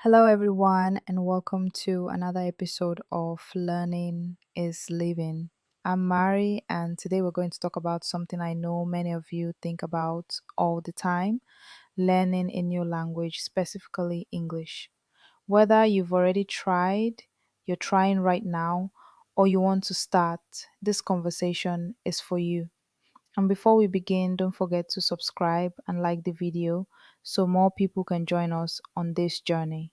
Hello, everyone, and welcome to another episode of Learning is Living. I'm Mari, and today we're going to talk about something I know many of you think about all the time: learning a new language, specifically English. Whether you've already tried, you're trying right now, or you want to start, this conversation is for you. And before we begin, don't forget to subscribe and like the video so more people can join us on this journey.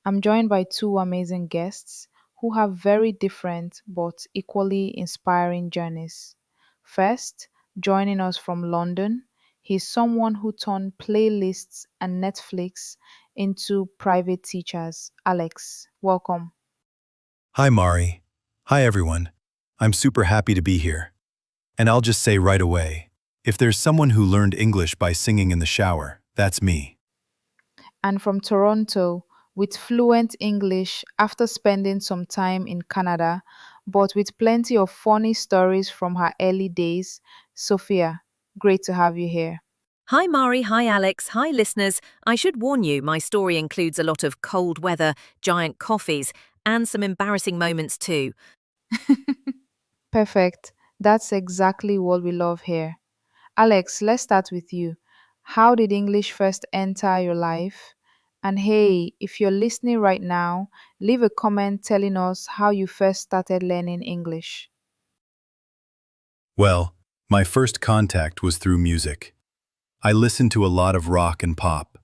I'm joined by two amazing guests who have very different but equally inspiring journeys. First, joining us from London, he's someone who turned playlists and Netflix into private teachers. Alex, welcome. Hi, Mari. Hi, everyone. I'm super happy to be here. And I'll just say right away, if there's someone who learned English by singing in the shower, that's me. And from Toronto, with fluent English after spending some time in Canada, but with plenty of funny stories from her early days, Sofia, great to have you here. Hi Mari, hi Alex, hi listeners. I should warn you, my story includes a lot of cold weather, giant coffees, and some embarrassing moments too. Perfect. That's exactly what we love here. Alex, let's start with you. How did English first enter your life? And hey, if you're listening right now, leave a comment telling us how you first started learning English. Well, my first contact was through music. I listened to a lot of rock and pop,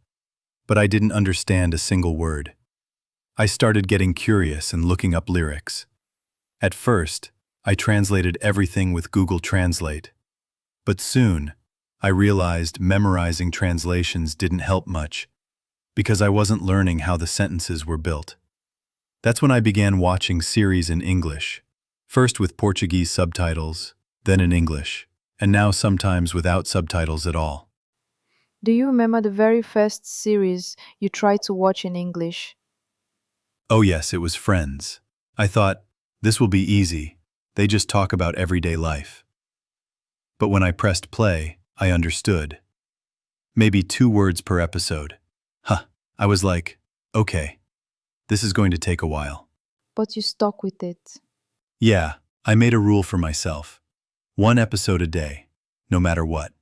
but I didn't understand a single word. I started getting curious and looking up lyrics. At first, I translated everything with Google Translate. But soon, I realized memorizing translations didn't help much because I wasn't learning how the sentences were built. That's when I began watching series in English, first with Portuguese subtitles, then in English, and now sometimes without subtitles at all. Do you remember the very first series you tried to watch in English? Oh yes, it was Friends. I thought, this will be easy. They just talk about everyday life. But when I pressed play, I understood. Maybe 2 words per episode. Huh, I was like, okay, this is going to take a while. But you stuck with it. Yeah, I made a rule for myself. 1 episode a day, no matter what.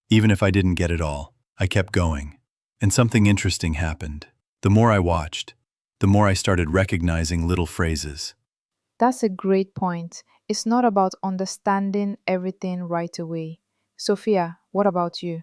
Even if I didn't get it all, I kept going. And something interesting happened. The more I watched, the more I started recognizing little phrases. That's a great point. It's not about understanding everything right away. Sophia, what about you?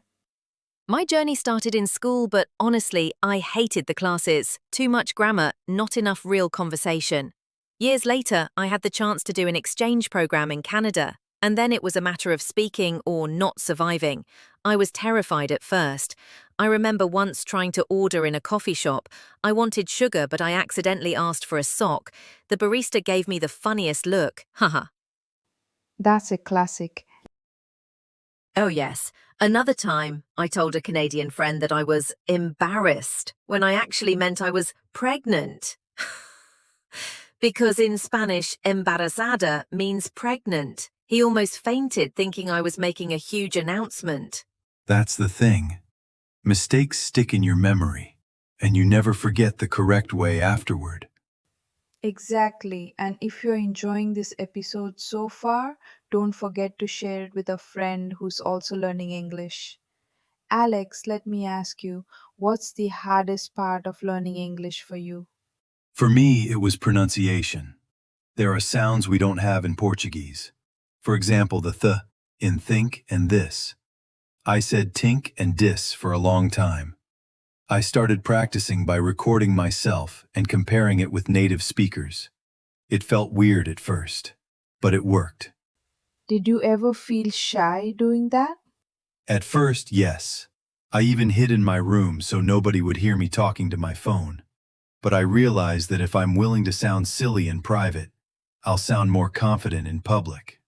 My journey started in school, but honestly, I hated the classes. Too much grammar, not enough real conversation. Years later, I had the chance to do an exchange program in Canada, and then it was a matter of speaking or not surviving. I was terrified at first. I remember once trying to order in a coffee shop. I wanted sugar, but I accidentally asked for a sock. The barista gave me the funniest look. Haha. That's a classic. Oh, yes. Another time, I told a Canadian friend that I was embarrassed when I actually meant I was pregnant. Because in Spanish, embarazada means pregnant. He almost fainted thinking I was making a huge announcement. That's the thing. Mistakes stick in your memory, and you never forget the correct way afterward. Exactly. And if you're enjoying this episode so far, don't forget to share it with a friend who's also learning English. Alex, let me ask you, what's the hardest part of learning English for you? For me, it was pronunciation. There are sounds we don't have in Portuguese. For example, the th in think and this. I said tink and dis for a long time. I started practicing by recording myself and comparing it with native speakers. It felt weird at first, but it worked. Did you ever feel shy doing that? At first, yes. I even hid in my room so nobody would hear me talking to my phone. But I realized that if I'm willing to sound silly in private, I'll sound more confident in public.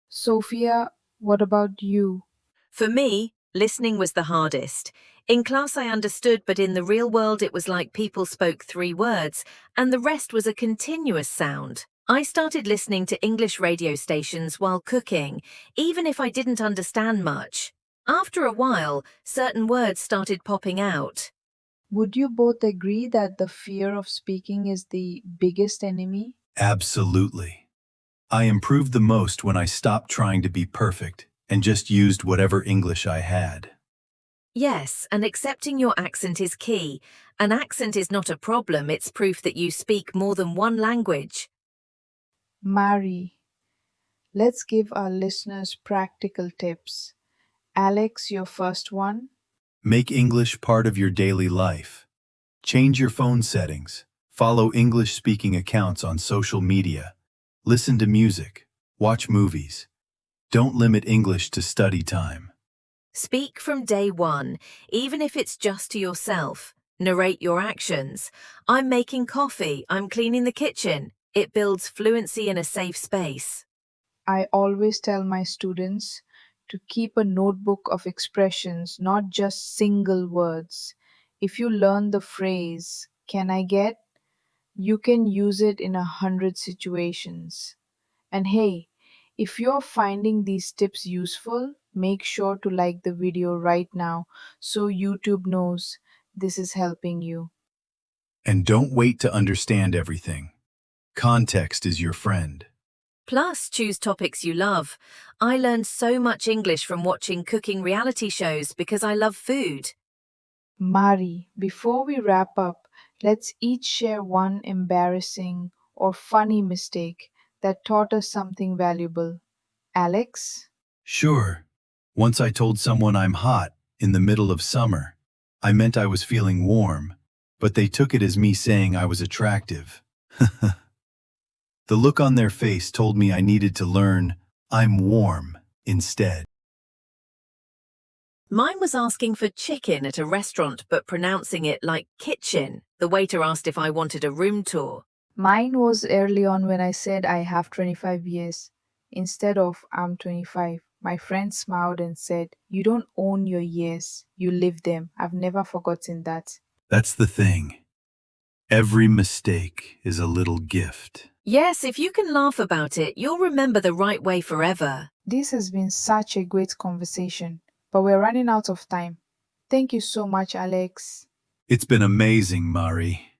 Sophia, what about you? For me, listening was the hardest. In class, I understood, but in the real world, it was like people spoke 3 words, and the rest was a continuous sound. I started listening to English radio stations while cooking, even if I didn't understand much. After a while, certain words started popping out. Would you both agree that the fear of speaking is the biggest enemy? Absolutely. I improved the most when I stopped trying to be perfect and just used whatever English I had. Yes, and accepting your accent is key. An accent is not a problem, it's proof that you speak more than one language. Mari, let's give our listeners practical tips. Alex, your first one. Make English part of your daily life. Change your phone settings. Follow English-speaking accounts on social media. Listen to music. Watch movies. Don't limit English to study time. Speak from day one, even if it's just to yourself. Narrate your actions. I'm making coffee, I'm cleaning the kitchen. It builds fluency in a safe space. I always tell my students to keep a notebook of expressions, not just single words. If you learn the phrase, can I get? You can use it in 100 situations. And hey, if you're finding these tips useful, make sure to like the video right now so YouTube knows this is helping you. And don't wait to understand everything. Context is your friend. Plus, choose topics you love. I learned so much English from watching cooking reality shows because I love food. Mari, before we wrap up, let's each share one embarrassing or funny mistake that taught us something valuable. Alex? Sure. Once I told someone I'm hot in the middle of summer. I meant I was feeling warm, but they took it as me saying I was attractive. The look on their face told me I needed to learn I'm warm instead. Mine was asking for chicken at a restaurant but pronouncing it like kitchen. The waiter asked if I wanted a room tour. Mine was early on when I said I have 25 years instead of I'm 25. My friend smiled and said, "You don't own your years, you live them." I've never forgotten that. That's the thing. Every mistake is a little gift. Yes, if you can laugh about it, you'll remember the right way forever. This has been such a great conversation, but we're running out of time. Thank you so much, Alex. It's been amazing, Mari.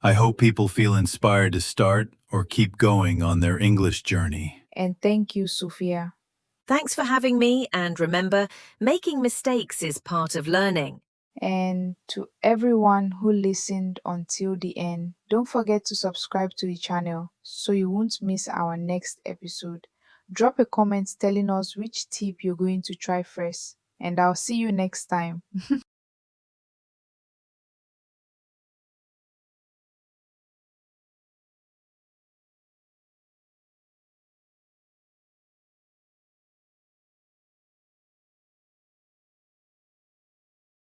I hope people feel inspired to start or keep going on their English journey. And thank you, Sofia. Thanks for having me, and remember, making mistakes is part of learning. And to everyone who listened until the end, don't forget to subscribe to the channel so you won't miss our next episode. Drop a comment telling us which tip you're going to try first, and I'll see you next time.